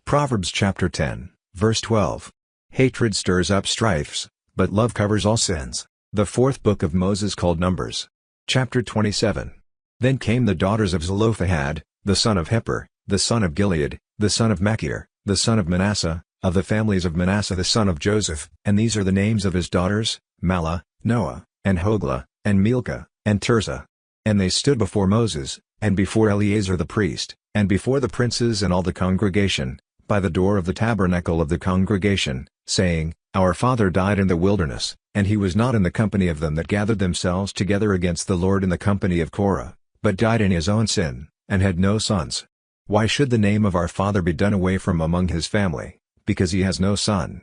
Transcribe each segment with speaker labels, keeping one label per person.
Speaker 1: Proverbs chapter 10, verse 12. Hatred stirs up strifes, but love covers all sins. The fourth book of Moses called Numbers. Chapter 27. Then came the daughters of Zelophehad, the son of Hepher, the son of Gilead, the son of Machir, the son of Manasseh, of the families of Manasseh the son of Joseph. And these are the names of his daughters, Mahlah, Noah, and Hoglah, and Milcah, and Tirzah. And they stood before Moses, and before Eleazar the priest, and before the princes and all the congregation, by the door of the tabernacle of the congregation, saying, Our father died in the wilderness, and he was not in the company of them that gathered themselves together against the Lord in the company of Korah, but died in his own sin, and had no sons. Why should the name of our father be done away from among his family, because he has no son?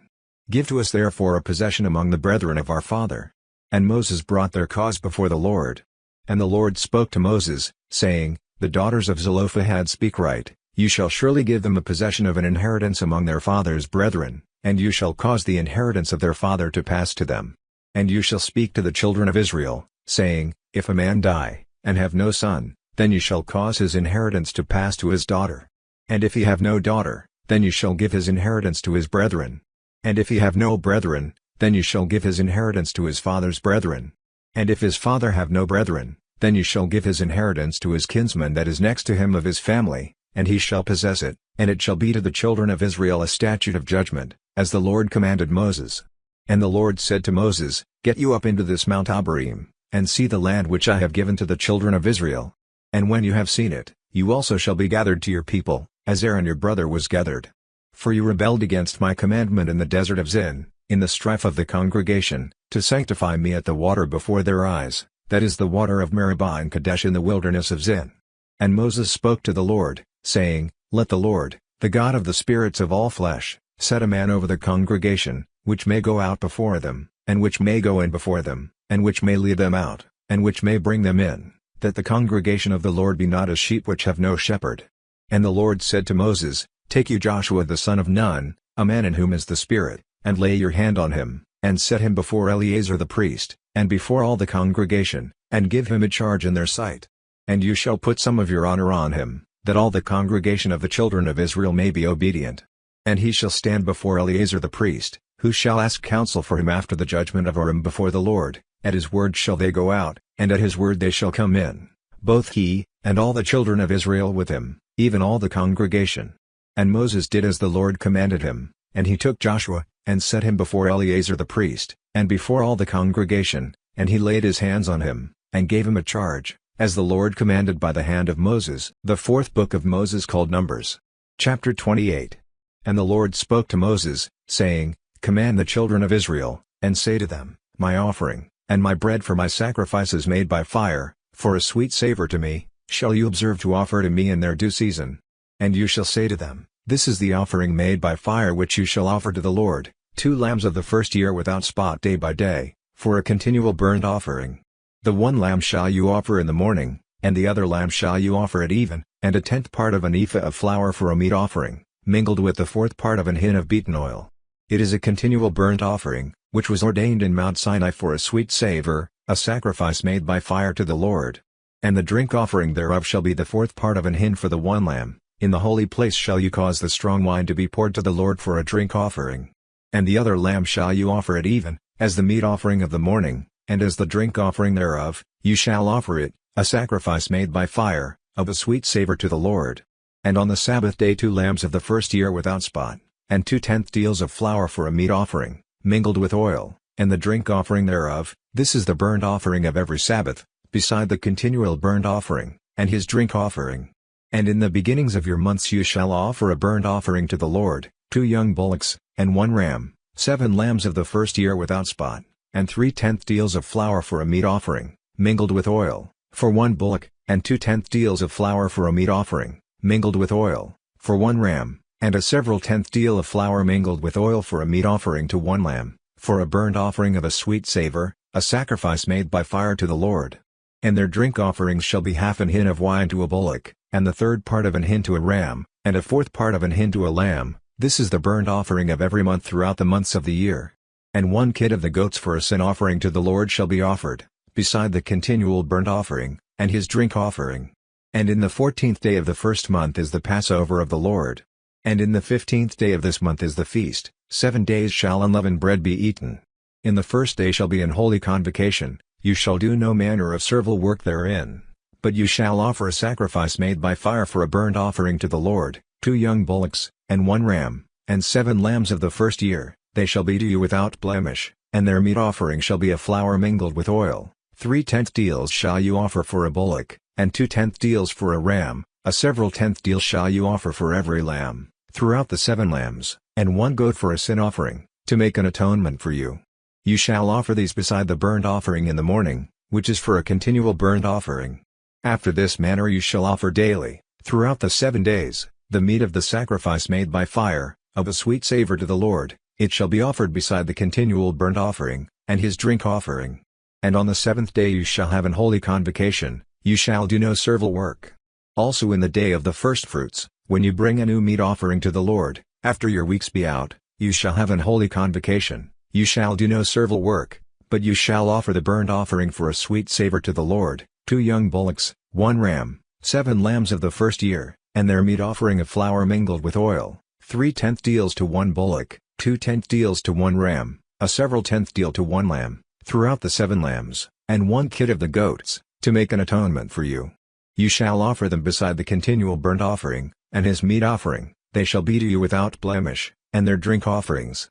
Speaker 1: Give to us therefore a possession among the brethren of our father. And Moses brought their cause before the Lord. And the Lord spoke to Moses, saying, The daughters of Zelophehad speak right. You shall surely give them a possession of an inheritance among their father's brethren, and you shall cause the inheritance of their father to pass to them. And you shall speak to the children of Israel, saying, If a man die, and have no son, then you shall cause his inheritance to pass to his daughter. And if he have no daughter, then you shall give his inheritance to his brethren. And if he have no brethren, then you shall give his inheritance to his father's brethren. And if his father have no brethren, then you shall give his inheritance to his kinsman that is next to him of his family, and he shall possess it, and it shall be to the children of Israel a statute of judgment, as the Lord commanded Moses. And the Lord said to Moses, Get you up into this Mount Abarim, and see the land which I have given to the children of Israel. And when you have seen it, you also shall be gathered to your people, as Aaron your brother was gathered. For you rebelled against my commandment in the desert of Zin, in the strife of the congregation, to sanctify me at the water before their eyes, that is the water of Meribah and Kadesh in the wilderness of Zin. And Moses spoke to the Lord, saying, Let the Lord, the God of the spirits of all flesh, set a man over the congregation, which may go out before them, and which may go in before them, and which may lead them out, and which may bring them in, that the congregation of the Lord be not as sheep which have no shepherd. And the Lord said to Moses, Take you Joshua the son of Nun, a man in whom is the Spirit, and lay your hand on him, and set him before Eleazar the priest, and before all the congregation, and give him a charge in their sight. And you shall put some of your honor on him, that all the congregation of the children of Israel may be obedient. And he shall stand before Eleazar the priest, who shall ask counsel for him after the judgment of Urim before the Lord. At his word shall they go out, and at his word they shall come in, both he, and all the children of Israel with him, even all the congregation. And Moses did as the Lord commanded him, and he took Joshua, and set him before Eleazar the priest, and before all the congregation, and he laid his hands on him, and gave him a charge, as the Lord commanded by the hand of Moses. The fourth book of Moses called Numbers. Chapter 28. And the Lord spoke to Moses, saying, Command the children of Israel, and say to them, My offering, and my bread for my sacrifices made by fire, for a sweet savor to me, shall you observe to offer to me in their due season. And you shall say to them, This is the offering made by fire which you shall offer to the Lord, 2 lambs of the first year without spot day by day, for a continual burnt offering. The one lamb shall you offer in the morning, and the other lamb shall you offer at even, and a 10th part of an ephah of flour for a meat offering, mingled with the 4th part of an hin of beaten oil. It is a continual burnt offering, which was ordained in Mount Sinai for a sweet savor, a sacrifice made by fire to the Lord. And the drink offering thereof shall be the 4th part of an hin for the one lamb. In the holy place shall you cause the strong wine to be poured to the Lord for a drink offering. And the other lamb shall you offer at even, as the meat offering of the morning, and as the drink offering thereof, you shall offer it, a sacrifice made by fire, of a sweet savor to the Lord. And on the Sabbath day 2 lambs of the first year without spot, and 2/10 deals of flour for a meat offering, mingled with oil, and the drink offering thereof. This is the burnt offering of every Sabbath, beside the continual burnt offering, and his drink offering. And in the beginnings of your months you shall offer a burnt offering to the Lord, 2 young bullocks, and 1 ram, 7 lambs of the first year without spot, and 3/10 deals of flour for a meat offering, mingled with oil, for 1 bullock, and 2/10 deals of flour for a meat offering, mingled with oil, for 1 ram, and a several 10th deal of flour mingled with oil for a meat offering to 1 lamb, for a burnt offering of a sweet savor, a sacrifice made by fire to the Lord. And their drink offerings shall be half an hin of wine to a bullock, and the 3rd part of an hin to a ram, and a 4th part of an hin to a lamb. This is the burnt offering of every month throughout the months of the year. And 1 kid of the goats for a sin offering to the Lord shall be offered, beside the continual burnt offering, and his drink offering. And in the 14th day of the first month is the Passover of the Lord. And in the 15th day of this month is the feast. 7 days shall unleavened bread be eaten. In the first day shall be an holy convocation, you shall do no manner of servile work therein. But you shall offer a sacrifice made by fire for a burnt offering to the Lord, 2 young bullocks, and 1 ram, and 7 lambs of the first year, they shall be to you without blemish, and their meat offering shall be a flour mingled with oil. 3/10 deals shall you offer for a bullock, and 2/10 deals for a ram, a several tenth deal shall you offer for every lamb, throughout the 7 lambs, and 1 goat for a sin offering, to make an atonement for you. You shall offer these beside the burnt offering in the morning, which is for a continual burnt offering. After this manner you shall offer daily, throughout the 7 days, the meat of the sacrifice made by fire, of a sweet savor to the Lord, it shall be offered beside the continual burnt offering, and his drink offering. And on the 7th day you shall have an holy convocation, you shall do no servile work. Also in the day of the firstfruits, when you bring a new meat offering to the Lord, after your weeks be out, you shall have an holy convocation, you shall do no servile work, but you shall offer the burnt offering for a sweet savor to the Lord, 2 young bullocks, 1 ram, 7 lambs of the first year, and their meat offering of flour mingled with oil, 3/10 deals to 1 bullock, 2/10 deals to 1 ram, a several tenth deal to 1 lamb, throughout the 7 lambs, and 1 kid of the goats, to make an atonement for you. You shall offer them beside the continual burnt offering, and his meat offering, they shall be to you without blemish, and their drink offerings,